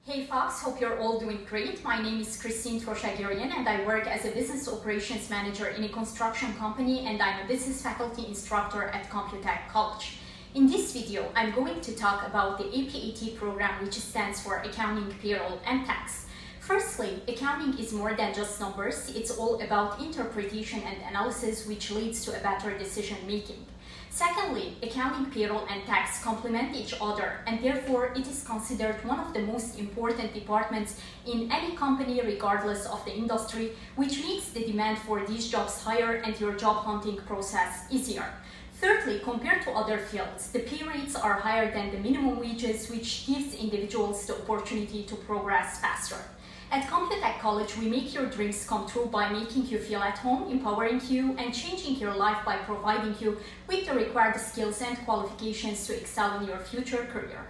Hey folks, hope you're all doing great. My name is Christine Troshagirian and I work as a business operations manager in a construction company, and I'm a business faculty instructor at Computech College. In this video, I'm going to talk about the APAT program, which stands for Accounting, Payroll and Tax. Firstly, accounting is more than just numbers. It's all about interpretation and analysis, which leads to a better decision making. Secondly, accounting, payroll, and tax complement each other, and therefore it is considered one of the most important departments in any company regardless of the industry, which makes the demand for these jobs higher and your job hunting process easier. Thirdly, compared to other fields, the pay rates are higher than the minimum wages, which gives individuals the opportunity to progress faster. At Computech College, we make your dreams come true by making you feel at home, empowering you, and changing your life by providing you with the required skills and qualifications to excel in your future career.